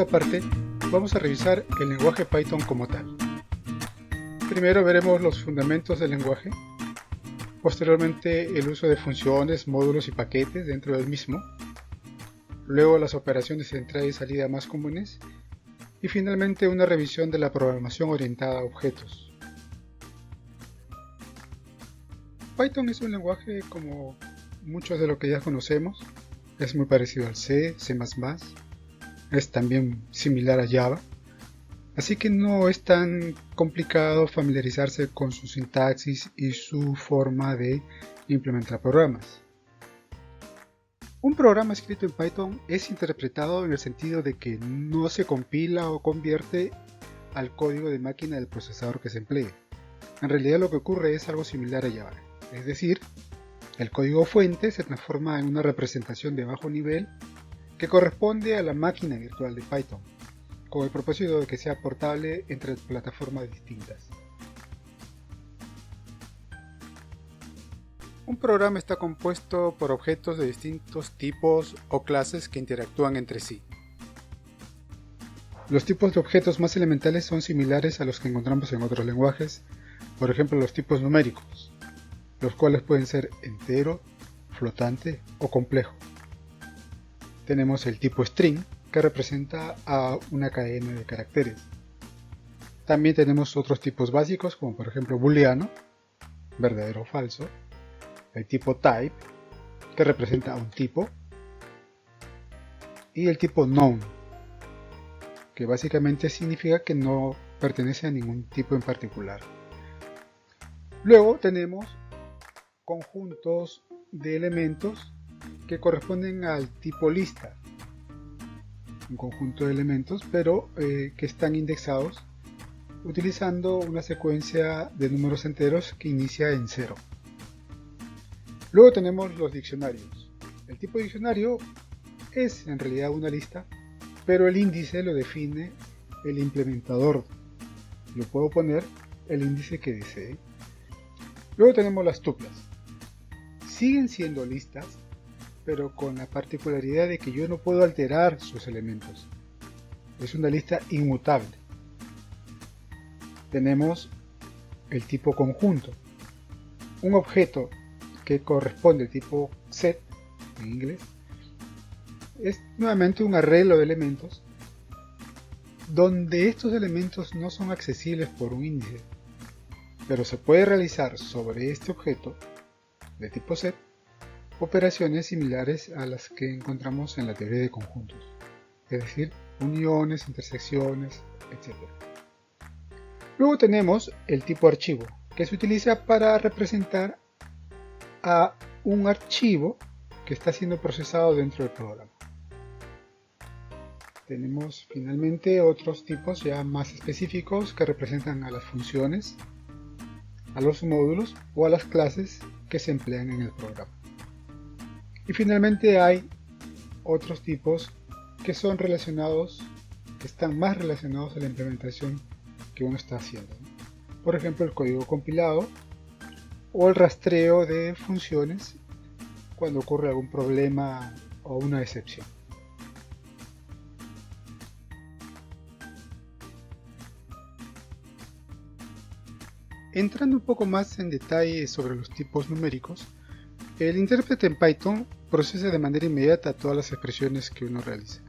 segunda parte vamos a revisar el lenguaje Python como tal. Primero veremos los fundamentos del lenguaje, posteriormente el uso de funciones, módulos y paquetes dentro del mismo, luego las operaciones de entrada y salida más comunes y finalmente una revisión de la programación orientada a objetos. Python es un lenguaje como muchos de lo que ya conocemos, es muy parecido al C, C++, es también similar a Java, así que no es tan complicado familiarizarse con su sintaxis y su forma de implementar programas. Un programa escrito en Python es interpretado en el sentido de que no se compila o convierte al código de máquina del procesador que se emplee. En realidad lo que ocurre es algo similar a Java, es decir, el código fuente se transforma en una representación de bajo nivel que corresponde a la máquina virtual de Python, con el propósito de que sea portable entre plataformas distintas. Un programa está compuesto por objetos de distintos tipos o clases que interactúan entre sí. Los tipos de objetos más elementales son similares a los que encontramos en otros lenguajes, por ejemplo los tipos numéricos, los cuales pueden ser entero, flotante o complejo. Tenemos el tipo string, que representa a una cadena de caracteres. También tenemos otros tipos básicos, como por ejemplo booleano, verdadero o falso, el tipo type, que representa a un tipo, y el tipo none, que básicamente significa que no pertenece a ningún tipo en particular. Luego tenemos conjuntos de elementos que corresponden al tipo lista, un conjunto de elementos pero que están indexados utilizando una secuencia de números enteros que inicia en 0. Luego tenemos los diccionarios. El tipo diccionario es en realidad una lista, pero el índice lo define el implementador. Yo puedo poner el índice que desee. Luego tenemos las tuplas. Siguen siendo listas, pero con la particularidad de que yo no puedo alterar sus elementos. Es una lista inmutable. Tenemos el tipo conjunto. Un objeto que corresponde al tipo set, en inglés, es nuevamente un arreglo de elementos donde estos elementos no son accesibles por un índice, pero se puede realizar sobre este objeto de tipo set operaciones similares a las que encontramos en la teoría de conjuntos, es decir, uniones, intersecciones, etc. Luego tenemos el tipo archivo, que se utiliza para representar a un archivo que está siendo procesado dentro del programa. Tenemos finalmente otros tipos ya más específicos que representan a las funciones, a los módulos o a las clases que se emplean en el programa. Y finalmente hay otros tipos que son relacionados, que están más relacionados a la implementación que uno está haciendo. Por ejemplo, el código compilado o el rastreo de funciones cuando ocurre algún problema o una excepción. Entrando un poco más en detalle sobre los tipos numéricos, el intérprete en Python procesa de manera inmediata todas las expresiones que uno realiza.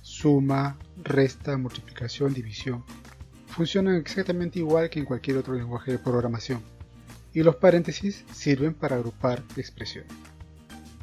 Suma, resta, multiplicación, división. Funcionan exactamente igual que en cualquier otro lenguaje de programación. Y los paréntesis sirven para agrupar expresiones.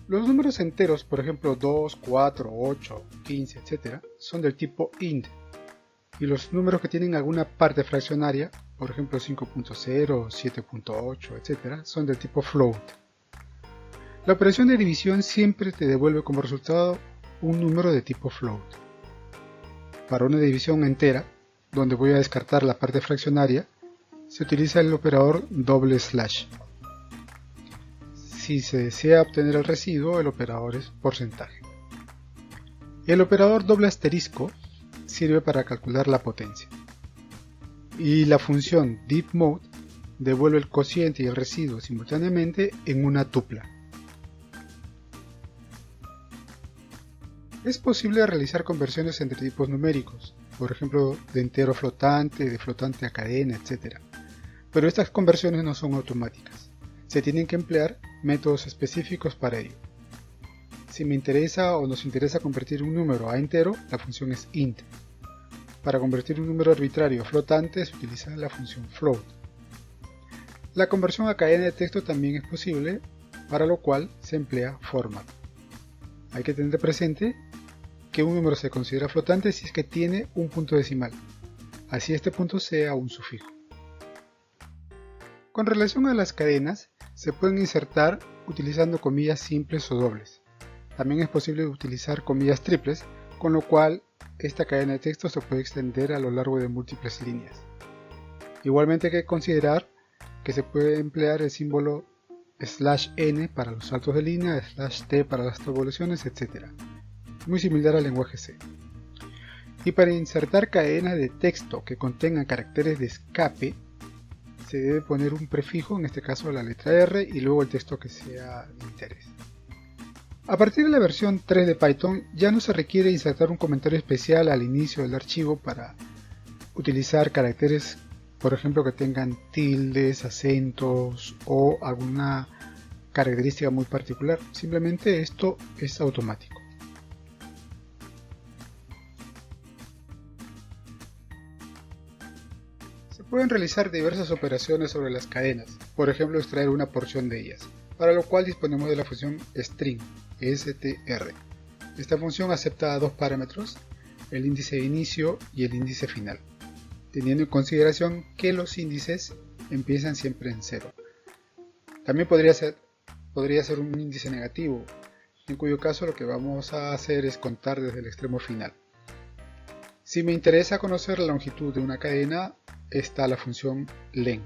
Los números enteros, por ejemplo 2, 4, 8, 15, etc., son del tipo int. Y los números que tienen alguna parte fraccionaria, por ejemplo 5.0, 7.8, etc., son del tipo float. La operación de división siempre te devuelve como resultado un número de tipo float. Para una división entera, donde voy a descartar la parte fraccionaria, se utiliza el operador /. Si se desea obtener el residuo, el operador es porcentaje. El operador ** sirve para calcular la potencia. Y la función deepMode devuelve el cociente y el residuo simultáneamente en una tupla. Es posible realizar conversiones entre tipos numéricos, por ejemplo de entero flotante, de flotante a cadena, etc. Pero estas conversiones no son automáticas, se tienen que emplear métodos específicos para ello. Si me interesa o nos interesa convertir un número a entero, la función es int. Para convertir un número arbitrario a flotante se utiliza la función float. La conversión a cadena de texto también es posible, para lo cual se emplea format. Hay que tener presente que un número se considera flotante si es que tiene un punto decimal, así este punto sea un sufijo. Con relación a las cadenas, se pueden insertar utilizando comillas simples o dobles. También es posible utilizar comillas triples, con lo cual esta cadena de texto se puede extender a lo largo de múltiples líneas. Igualmente hay que considerar que se puede emplear el símbolo /n para los saltos de línea, /t para las revoluciones, etc. Muy similar al lenguaje C. Y para insertar cadenas de texto que contengan caracteres de escape, se debe poner un prefijo, en este caso la letra R, y luego el texto que sea de interés. A partir de la versión 3 de Python ya no se requiere insertar un comentario especial al inicio del archivo para utilizar caracteres, por ejemplo, que tengan tildes, acentos o alguna característica muy particular. Simplemente esto es automático. Se pueden realizar diversas operaciones sobre las cadenas, por ejemplo extraer una porción de ellas, para lo cual disponemos de la función string, str. Esta función acepta dos parámetros, el índice de inicio y el índice final, teniendo en consideración que los índices empiezan siempre en 0. También podría ser un índice negativo, en cuyo caso lo que vamos a hacer es contar desde el extremo final. Si me interesa conocer la longitud de una cadena, está la función len.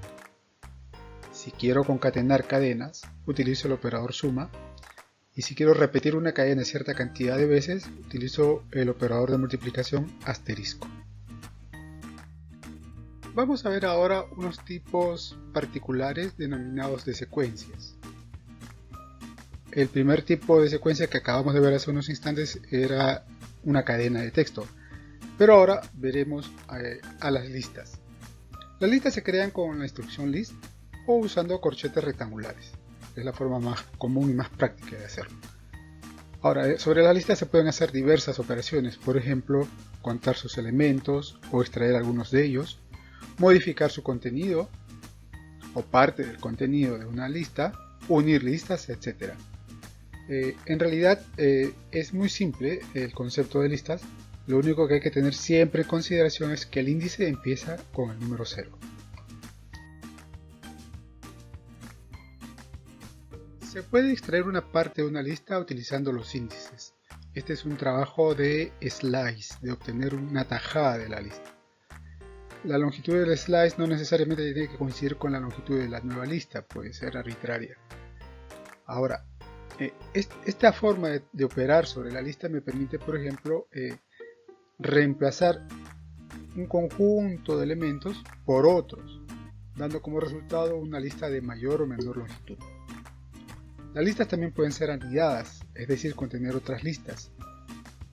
Si quiero concatenar cadenas, utilizo el operador suma, y si quiero repetir una cadena cierta cantidad de veces, utilizo el operador de multiplicación asterisco. Vamos a ver ahora unos tipos particulares denominados de secuencias. El primer tipo de secuencia que acabamos de ver hace unos instantes era una cadena de texto, pero ahora veremos a las listas. Las listas se crean con la instrucción list o usando corchetes rectangulares. Es la forma más común y más práctica de hacerlo. Ahora, sobre las listas se pueden hacer diversas operaciones, por ejemplo, contar sus elementos o extraer algunos de ellos, modificar su contenido o parte del contenido de una lista, unir listas, etc. En realidad es muy simple el concepto de listas. Lo único que hay que tener siempre en consideración es que el índice empieza con el número 0. Se puede extraer una parte de una lista utilizando los índices. Este es un trabajo de slice, de obtener una tajada de la lista. La longitud del slice no necesariamente tiene que coincidir con la longitud de la nueva lista, puede ser arbitraria. Ahora, esta forma de operar sobre la lista me permite, por ejemplo, reemplazar un conjunto de elementos por otros, dando como resultado una lista de mayor o menor longitud. Las listas también pueden ser anidadas, es decir, contener otras listas,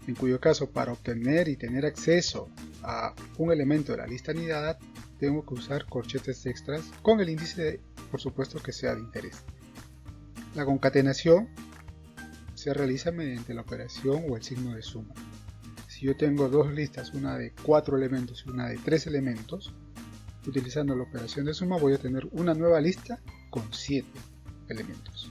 en cuyo caso para obtener y tener acceso a un elemento de la lista anidada tengo que usar corchetes extras con el índice, por supuesto, que sea de interés. La concatenación se realiza mediante la operación o el signo de suma. Si yo tengo dos listas, una de 4 elementos y una de 3 elementos, utilizando la operación de suma voy a tener una nueva lista con 7 elementos.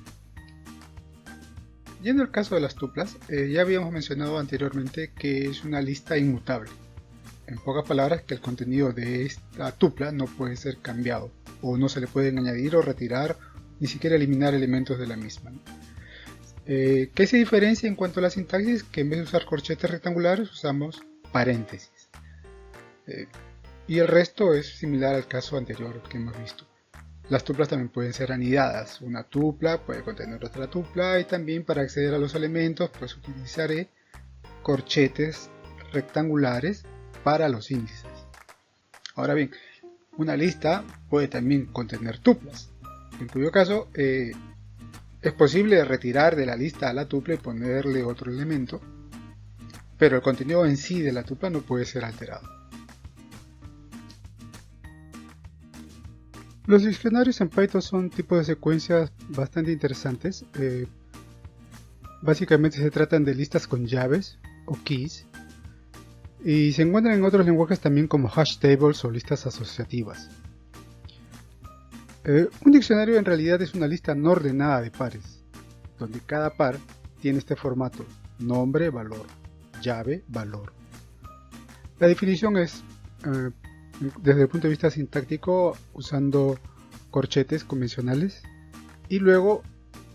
Yendo al caso de las tuplas, ya habíamos mencionado anteriormente que es una lista inmutable. En pocas palabras, que el contenido de esta tupla no puede ser cambiado, o no se le pueden añadir o retirar, ni siquiera eliminar elementos de la misma. ¿Qué se diferencia en cuanto a la sintaxis? Que en vez de usar corchetes rectangulares usamos paréntesis. Y el resto es similar al caso anterior que hemos visto. Las tuplas también pueden ser anidadas. Una tupla puede contener otra tupla, y también para acceder a los elementos pues utilizaré corchetes rectangulares para los índices. Ahora bien, una lista puede también contener tuplas, en cuyo caso es posible retirar de la lista a la tupla y ponerle otro elemento, pero el contenido en sí de la tuple no puede ser alterado. Los diccionarios en Python son tipos de secuencias bastante interesantes. Básicamente se tratan de listas con llaves o keys y se encuentran en otros lenguajes también como hash tables o listas asociativas. Un diccionario en realidad es una lista no ordenada de pares, donde cada par tiene este formato: nombre, valor, llave, valor. La definición es desde el punto de vista sintáctico usando corchetes convencionales y luego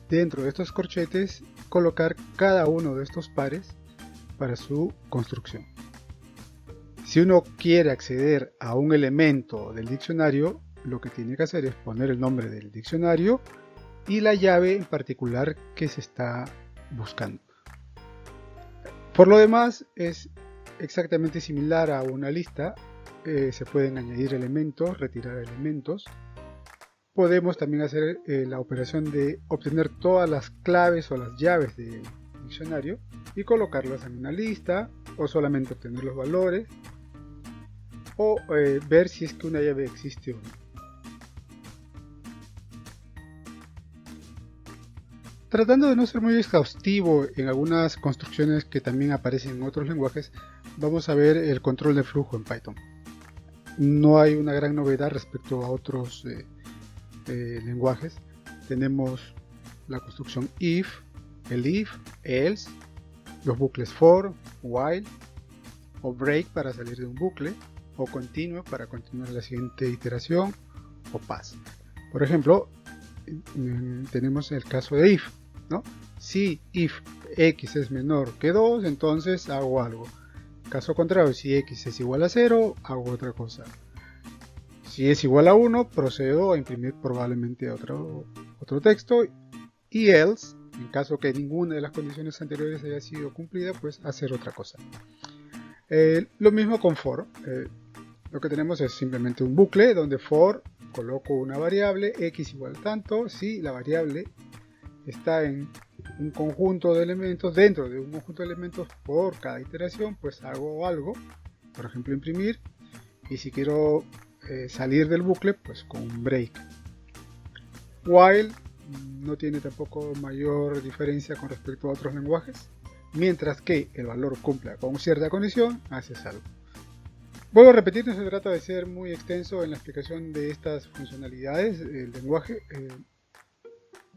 dentro de estos corchetes colocar cada uno de estos pares para su construcción. Si uno quiere acceder a un elemento del diccionario, lo que tiene que hacer es poner el nombre del diccionario y la llave en particular que se está buscando. Por lo demás es exactamente similar a una lista. Se pueden añadir elementos, retirar elementos. Podemos también hacer la operación de obtener todas las claves o las llaves del diccionario y colocarlas en una lista, o solamente obtener los valores, o ver si es que una llave existe o no. Tratando de no ser muy exhaustivo en algunas construcciones que también aparecen en otros lenguajes, vamos a ver el control de flujo en Python. No hay una gran novedad respecto a otros lenguajes. Tenemos la construcción if, el if, else, los bucles for, while, o break para salir de un bucle, o continue para continuar la siguiente iteración, o pass. Por ejemplo, tenemos el caso de if, ¿no? Si if x es menor que 2, entonces hago algo. Caso contrario, si x es igual a 0, hago otra cosa. Si es igual a 1, procedo a imprimir probablemente otro texto. Y else, en caso que ninguna de las condiciones anteriores haya sido cumplida, pues hacer otra cosa. Lo mismo con for. Lo que tenemos es simplemente un bucle donde for coloco una variable x igual a tanto. Si la variable está en un conjunto de elementos, dentro de un conjunto de elementos por cada iteración, pues hago algo, por ejemplo imprimir, y si quiero salir del bucle, pues con un break. While no tiene tampoco mayor diferencia con respecto a otros lenguajes. Mientras que el valor cumpla con cierta condición, haces algo. Vuelvo a repetir, no se trata de ser muy extenso en la explicación de estas funcionalidades del lenguaje.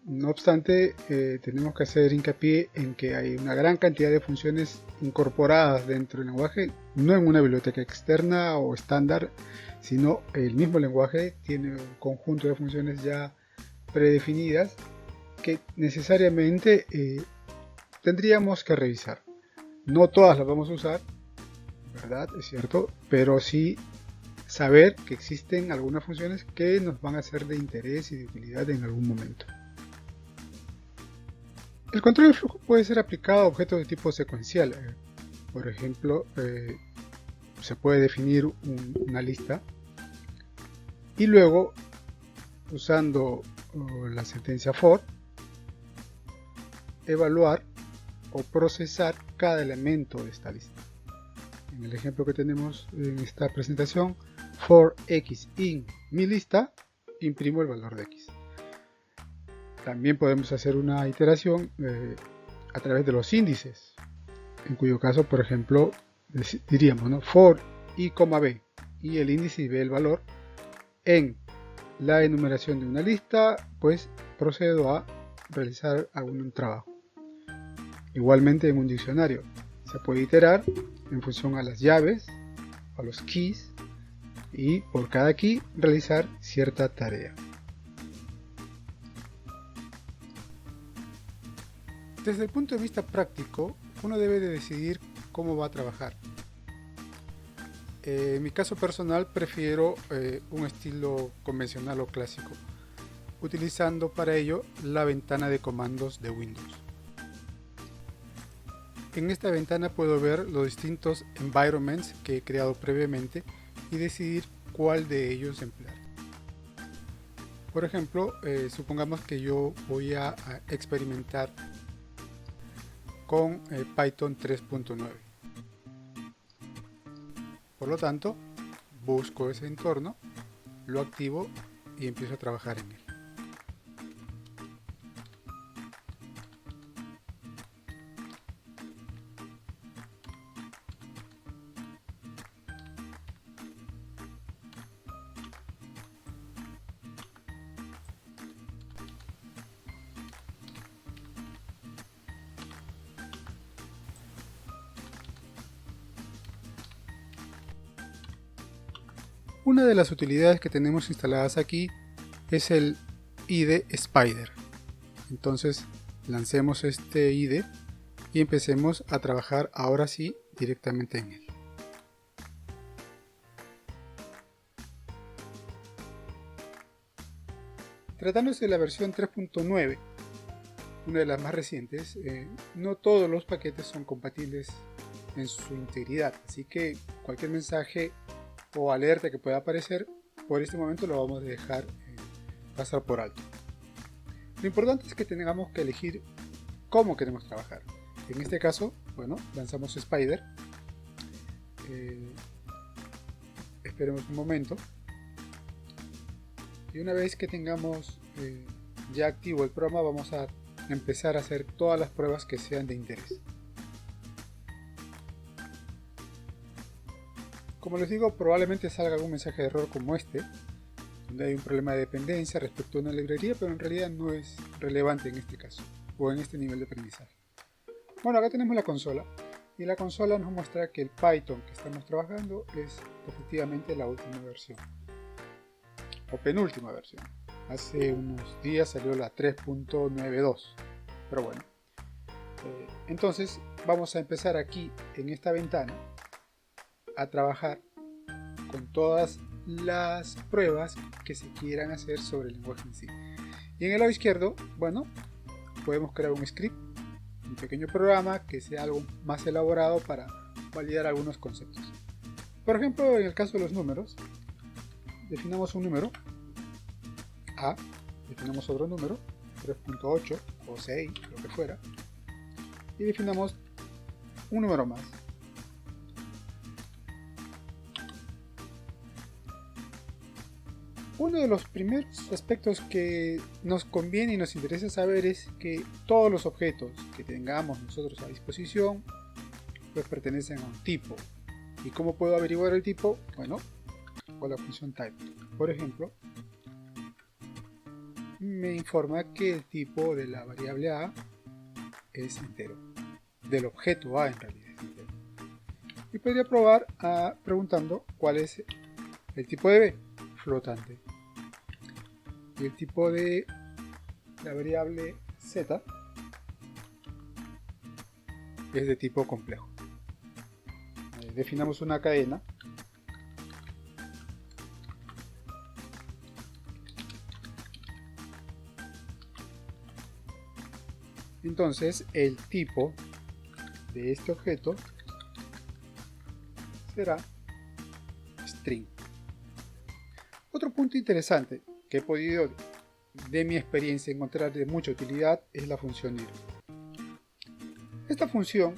No obstante, tenemos que hacer hincapié en que hay una gran cantidad de funciones incorporadas dentro del lenguaje, no en una biblioteca externa o estándar, sino el mismo lenguaje tiene un conjunto de funciones ya predefinidas que necesariamente tendríamos que revisar. No todas las vamos a usar, ¿verdad? Es cierto, pero sí saber que existen algunas funciones que nos van a ser de interés y de utilidad en algún momento. El control de flujo puede ser aplicado a objetos de tipo secuencial. Por ejemplo, se puede definir una lista y luego, usando la sentencia for, evaluar o procesar cada elemento de esta lista. En el ejemplo que tenemos en esta presentación, for x in mi lista, imprimo el valor de x. También podemos hacer una iteración a través de los índices, en cuyo caso, por ejemplo, diríamos, ¿no? For i, b, y el índice y b el valor en la enumeración de una lista, pues procedo a realizar algún trabajo. Igualmente en un diccionario se puede iterar en función a las llaves, a los keys, y por cada key realizar cierta tarea. Desde el punto de vista práctico, uno debe de decidir cómo va a trabajar. En mi caso personal prefiero un estilo convencional o clásico, utilizando para ello la ventana de comandos de Windows. En esta ventana puedo ver los distintos environments que he creado previamente y decidir cuál de ellos emplear. Por ejemplo, supongamos que yo voy a experimentar con Python 3.9. Por lo tanto, busco ese entorno, lo activo y empiezo a trabajar en él. Una de las utilidades que tenemos instaladas aquí es el IDE Spider. Entonces lancemos este IDE y empecemos a trabajar ahora sí directamente en él. Tratándose de la versión 3.9, una de las más recientes, no todos los paquetes son compatibles en su integridad, así que cualquier mensaje o alerta que pueda aparecer, por este momento lo vamos a dejar pasar por alto. Lo importante es que tengamos que elegir cómo queremos trabajar. En este caso, bueno, lanzamos Spider. Esperemos un momento. Y una vez que tengamos ya activo el programa, vamos a empezar a hacer todas las pruebas que sean de interés. Como les digo, probablemente salga algún mensaje de error como este, donde hay un problema de dependencia respecto a una librería, pero en realidad no es relevante en este caso, o en este nivel de aprendizaje. Bueno, acá tenemos la consola, y la consola nos muestra que el Python que estamos trabajando es efectivamente la última versión, o penúltima versión. Hace unos días salió la 3.92, pero bueno. Entonces vamos a empezar aquí en esta ventana a trabajar con todas las pruebas que se quieran hacer sobre el lenguaje en sí. Y en el lado izquierdo, bueno, podemos crear un script, un pequeño programa que sea algo más elaborado para validar algunos conceptos. Por ejemplo, en el caso de los números, definamos un número A, definamos otro número 3.8 o 6, lo que fuera, y definamos un número más. Uno de los primeros aspectos que nos conviene y nos interesa saber es que todos los objetos que tengamos nosotros a disposición pues pertenecen a un tipo. ¿Y cómo puedo averiguar el tipo? Bueno, con la función type. Por ejemplo, me informa que el tipo de la variable A es entero. Del objeto A en realidad es entero. Y podría probar preguntando cuál es el tipo de B, flotante. Y el tipo de la variable Z es de tipo complejo. Definamos una cadena entonces el tipo de este objeto será string. Otro punto interesante que he podido de mi experiencia encontrar de mucha utilidad es la función dir. Esta función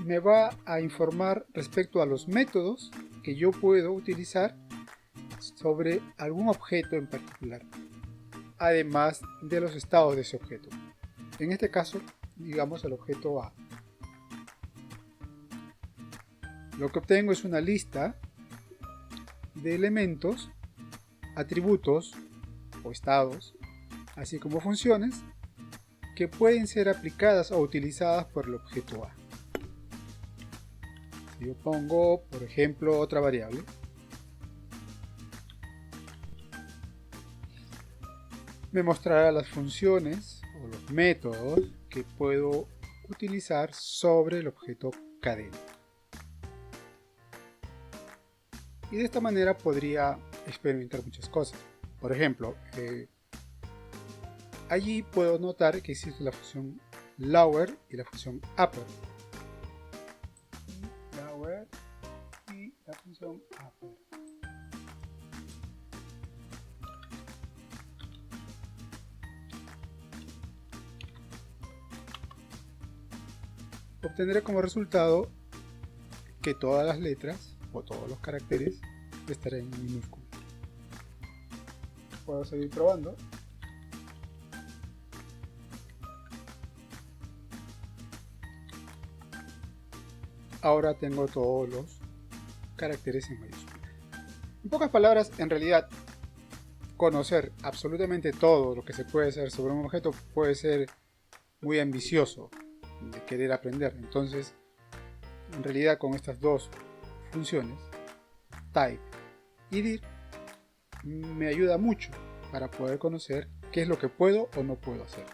me va a informar respecto a los métodos que yo puedo utilizar sobre algún objeto en particular, además de los estados de ese objeto. En este caso, digamos el objeto A. Lo que obtengo es una lista de elementos, atributos o estados, así como funciones que pueden ser aplicadas o utilizadas por el objeto A. Si yo pongo, por ejemplo, otra variable, me mostrará las funciones o los métodos que puedo utilizar sobre el objeto cadena. Y de esta manera podría experimentar muchas cosas. Por ejemplo, allí puedo notar que existe la función lower y la función upper. Lower y la función upper. Obtendré como resultado que todas las letras o todos los caracteres estarán en minúsculas. Puedo seguir probando. Ahora tengo todos los caracteres en mayúsculas. En pocas palabras, en realidad, conocer absolutamente todo lo que se puede hacer sobre un objeto puede ser muy ambicioso de querer aprender. Entonces, en realidad, con estas dos funciones, type y dir, me ayuda mucho para poder conocer qué es lo que puedo o no puedo hacer.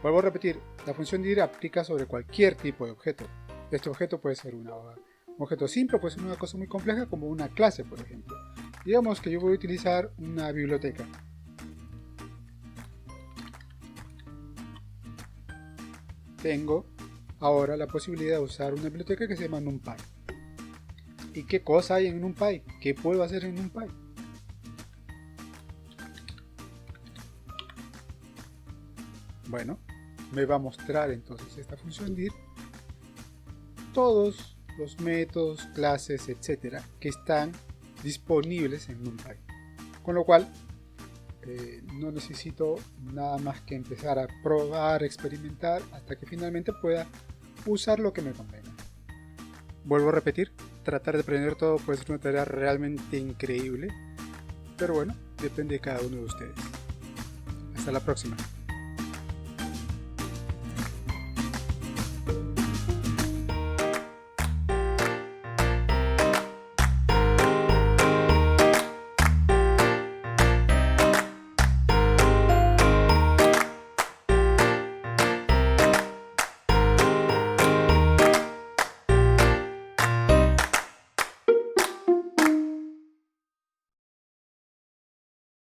Vuelvo a repetir, la función dir aplica sobre cualquier tipo de objeto. Este objeto puede ser un objeto simple, puede ser una cosa muy compleja como una clase, por ejemplo. Digamos que yo voy a utilizar una biblioteca. Tengo ahora la posibilidad de usar una biblioteca que se llama NumPy. ¿Y qué cosa hay en NumPy? ¿Qué puedo hacer en NumPy? Bueno, me va a mostrar entonces esta función dir todos los métodos, clases, etcétera, que están disponibles en NumPy. Con lo cual, no necesito nada más que empezar a probar, experimentar, hasta que finalmente pueda usar lo que me convenga. Vuelvo a repetir, tratar de aprender todo puede ser una tarea realmente increíble, pero bueno, depende de cada uno de ustedes. Hasta la próxima.